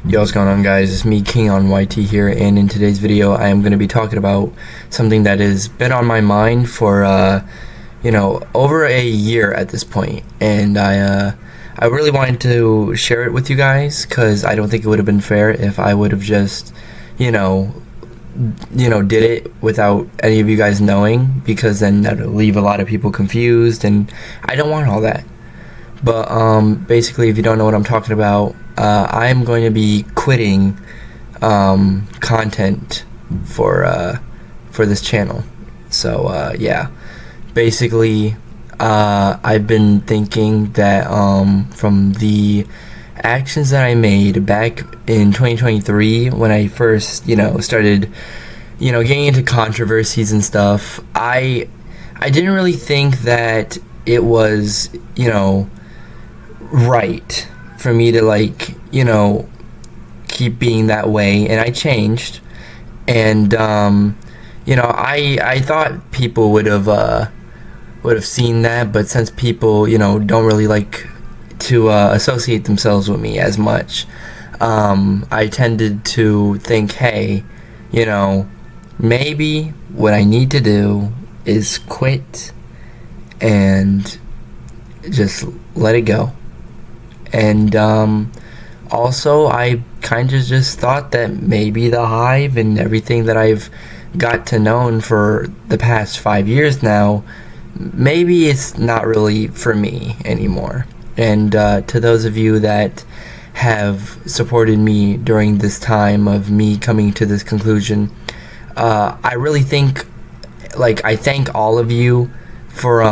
Yo, what's going on, guys? It's me, King on YT here, and in today's video I am going to be talking about something that has been on my mind for over a year at this point, and I really wanted to share it with you guys because I don't think it would have been fair if I would have just did it without any of you guys knowing, because then that would leave a lot of people confused, and I don't want all that. But basically, if you don't know what I'm talking about, I'm going to be quitting content for this channel. So yeah, basically, I've been thinking that from the actions that I made back in 2023 when I first started getting into controversies and stuff, I didn't really think that it was right for me to keep being that way, and I changed. And I thought people would have seen that, but since people don't really like to associate themselves with me as much, I tended to think, hey, maybe what I need to do is quit and just let it go. And also, I kind of just thought that maybe the Hive and everything that I've got to know for the past 5 years now, maybe it's not really for me anymore. And to those of you that have supported me during this time of me coming to this conclusion, I really think, I thank all of you for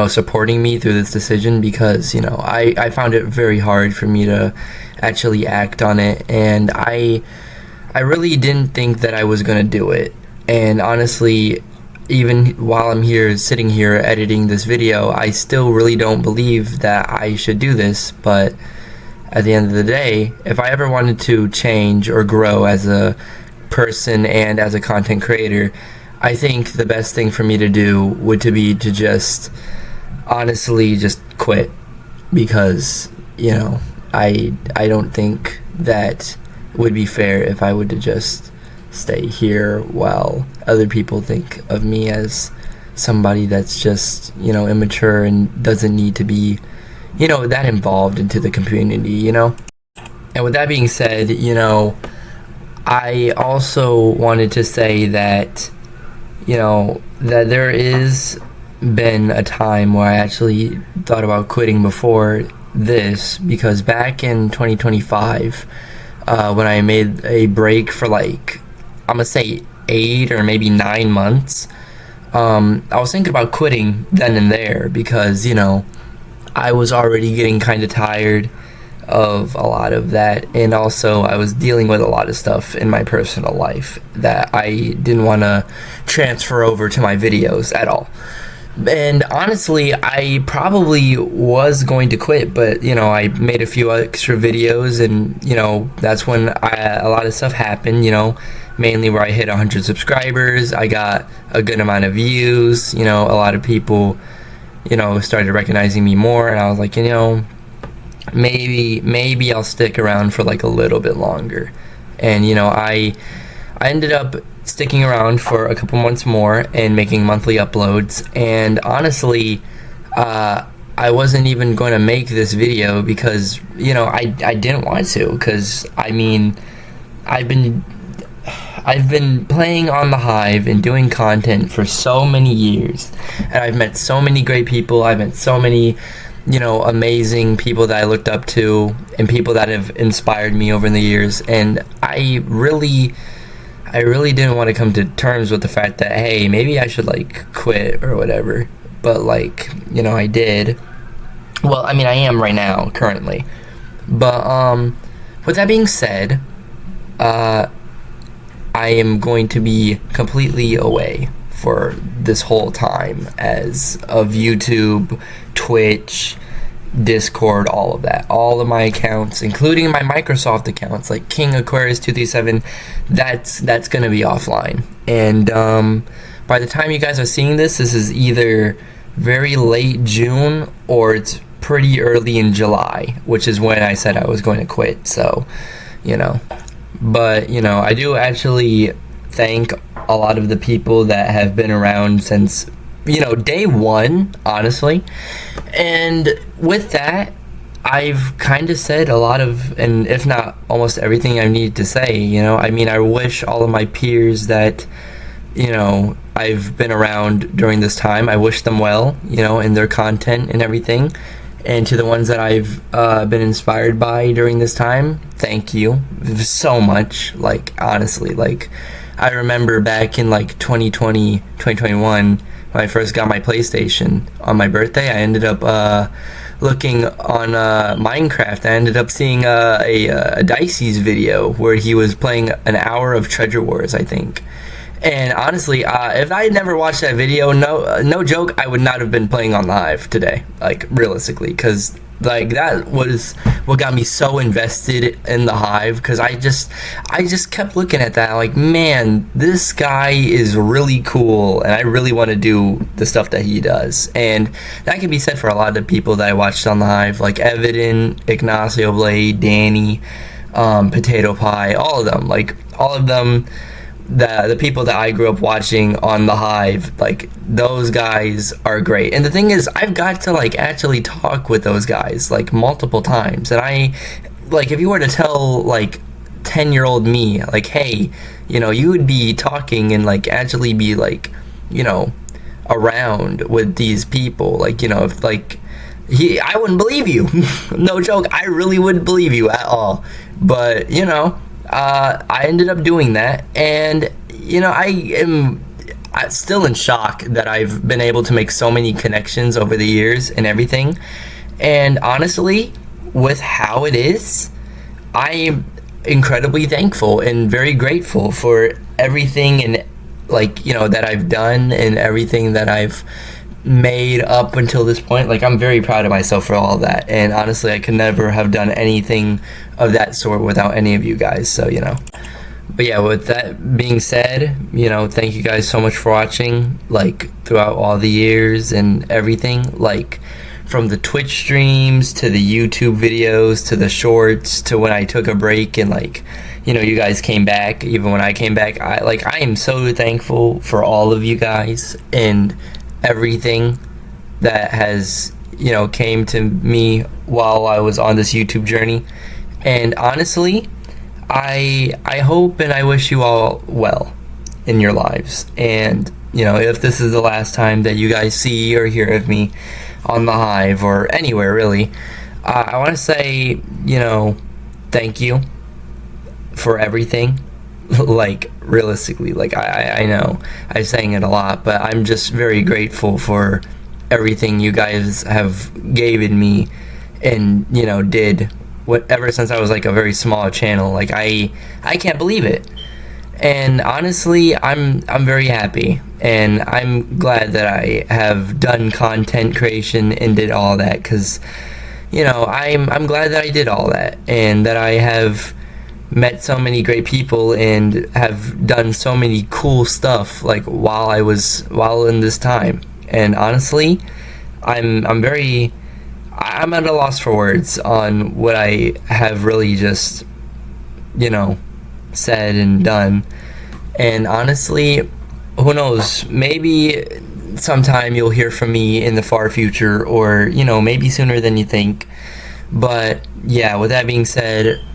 supporting me through this decision, because I found it very hard for me to actually act on it, and I really didn't think that I was gonna do it. And honestly, even while I'm here sitting here editing this video, I still really don't believe that I should do this. But at the end of the day, if I ever wanted to change or grow as a person and as a content creator, I think the best thing for me to do would be to just honestly just quit, because I don't think that would be fair if I would to just stay here while other people think of me as somebody that's just immature and doesn't need to be that involved into the community. And with that being said, I also wanted to say that that there is been a time where I actually thought about quitting before this, because back in 2025, when I made a break for I'm gonna say 8 or maybe 9 months, I was thinking about quitting then and there, because I was already getting kind of tired of a lot of that, and also I was dealing with a lot of stuff in my personal life that I didn't want to transfer over to my videos at all. And honestly, I probably was going to quit, but I made a few extra videos, and that's when a lot of stuff happened, mainly where I hit 100 subscribers. I got a good amount of views, a lot of people started recognizing me more, and I was like, maybe I'll stick around for a little bit longer. And I ended up sticking around for a couple months more and making monthly uploads. And honestly, I wasn't even going to make this video because I didn't want to, because I've been playing on the Hive and doing content for so many years, and I've met so many great people. I've met so many amazing people that I looked up to, and people that have inspired me over the years. And I really didn't want to come to terms with the fact that, hey, maybe I should quit or whatever. But I did. Well, I am right now currently. But with that being said, I am going to be completely away for this whole time as of YouTube, Twitch, Discord, all of that. All of my accounts, including my Microsoft accounts like King Aquarius 237, that's gonna be offline. And by the time you guys are seeing this is either very late June or it's pretty early in July, which is when I said I was going to quit. So, you know, but I do actually thank a lot of the people that have been around since day one, honestly. And with that, I've kind of said a lot of, and if not almost everything I need to say. I mean, I wish all of my peers that I've been around during this time, I wish them well, in their content and everything. And to the ones that I've been inspired by during this time, thank you so much. Like, honestly, like, I remember back in like 2020, 2021, when I first got my PlayStation on my birthday, I ended up looking on Minecraft. I ended up seeing a Dicey's video where he was playing an hour of Treasure Wars, I think. And honestly, if I had never watched that video, no joke, I would not have been playing on the Hive today, like, realistically, because like that was what got me so invested in the Hive, because I just kept looking at that like, man, this guy is really cool, and I really want to do the stuff that he does. And that can be said for a lot of the people that I watched on the Hive, like Evident, Ignacio Blade, Danny, Potato Pie, all of them, the people that I grew up watching on the Hive, like, those guys are great. And the thing is, I've got to like actually talk with those guys like multiple times, and I like, if you were to tell like 10-year-old me, like, hey, you would be talking and like actually be like, around with these people, like, if like I wouldn't believe you. No joke, I really wouldn't believe you at all. But I ended up doing that, and I am still in shock that I've been able to make so many connections over the years and everything. And honestly, with how it is, I am incredibly thankful and very grateful for everything, and like, that I've done and everything that I've made up until this point. Like, I'm very proud of myself for all of that, and honestly, I could never have done anything of that sort without any of you guys. So but yeah, with that being said, thank you guys so much for watching, like, throughout all the years and everything, like, from the Twitch streams to the YouTube videos to the shorts to when I took a break and like, you guys came back. Even when I came back, I am so thankful for all of you guys and everything that has came to me while I was on this YouTube journey. And honestly, I hope and I wish you all well in your lives. And if this is the last time that you guys see or hear of me on the Hive or anywhere really, I want to say thank you for everything. Like, realistically, like, I know I'm saying it a lot, but I'm just very grateful for everything you guys have given me and did ever since I was like a very small channel. Like, I can't believe it. And honestly, I'm very happy, and I'm glad that I have done content creation and did all that, because I'm glad that I did all that, and that I have met so many great people and have done so many cool stuff, like, while in this time. And honestly, I'm at a loss for words on what I have really just said and done. And honestly, who knows, maybe sometime you'll hear from me in the far future, or maybe sooner than you think. But yeah, with that being said,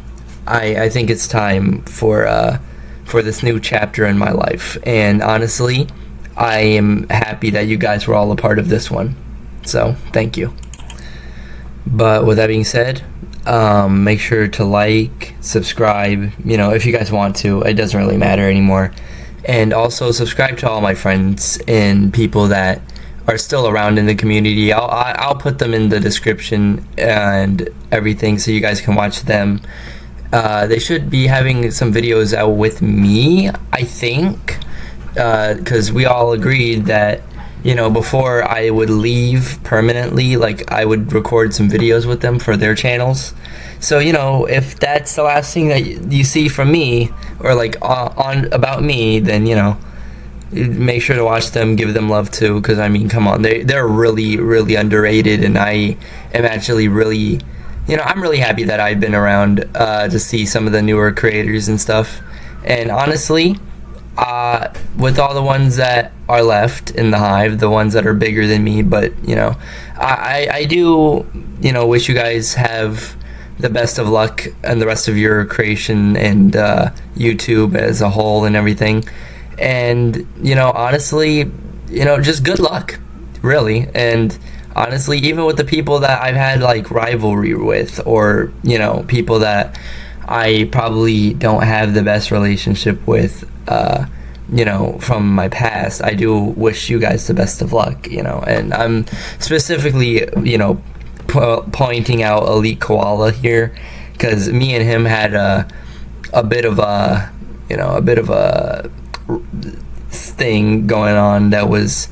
I think it's time for this new chapter in my life. And honestly, I am happy that you guys were all a part of this one. So, thank you. But with that being said, make sure to like, subscribe, if you guys want to. It doesn't really matter anymore. And also subscribe to all my friends and people that are still around in the community. I'll put them in the description and everything so you guys can watch them. They should be having some videos out with me, I think, because we all agreed that before I would leave permanently, like, I would record some videos with them for their channels. So if that's the last thing that you see from me, or like on about me, then make sure to watch them, give them love too, because I mean, come on, they're really, really underrated, and I am actually really, I'm really happy that I've been around to see some of the newer creators and stuff. And honestly, with all the ones that are left in the hive, the ones that are bigger than me, but I do wish you guys have the best of luck and the rest of your creation and YouTube as a whole and everything. And honestly, just good luck, really. And honestly, even with the people that I've had like rivalry with, or people that I probably don't have the best relationship with, from my past, I do wish you guys the best of luck, and I'm specifically, pointing out Elite Koala here, because me and him had a bit of a thing going on that was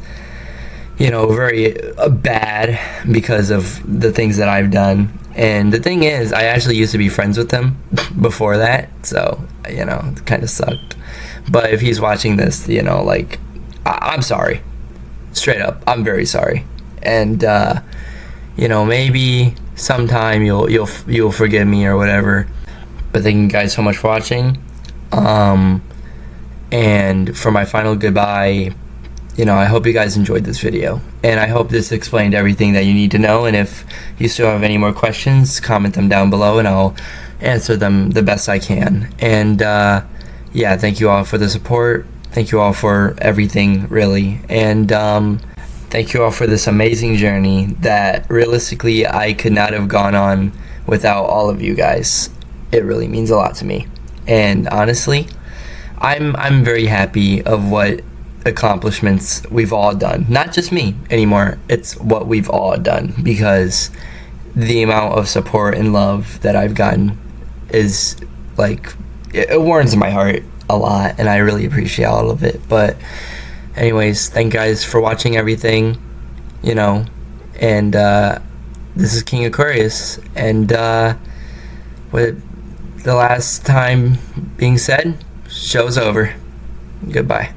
very bad because of the things that I've done. And the thing is, I actually used to be friends with him before that, so it kind of sucked. But if he's watching this, I'm sorry, straight up, I'm very sorry. And maybe sometime you'll forgive me or whatever. But thank you guys so much for watching. And for my final goodbye, I hope you guys enjoyed this video, and I hope this explained everything that you need to know. And if you still have any more questions, comment them down below and I'll answer them the best I can. And yeah, thank you all for the support. Thank you all for everything, really. And thank you all for this amazing journey that realistically I could not have gone on without all of you guys. It really means a lot to me. And honestly, I'm very happy of what accomplishments we've all done. Not just me anymore, it's what we've all done, because the amount of support and love that I've gotten is like, it warms my heart a lot, and I really appreciate all of it. But anyways, thank you guys for watching everything, and this is King Aquarius, and with the last time being said, show's over. Goodbye.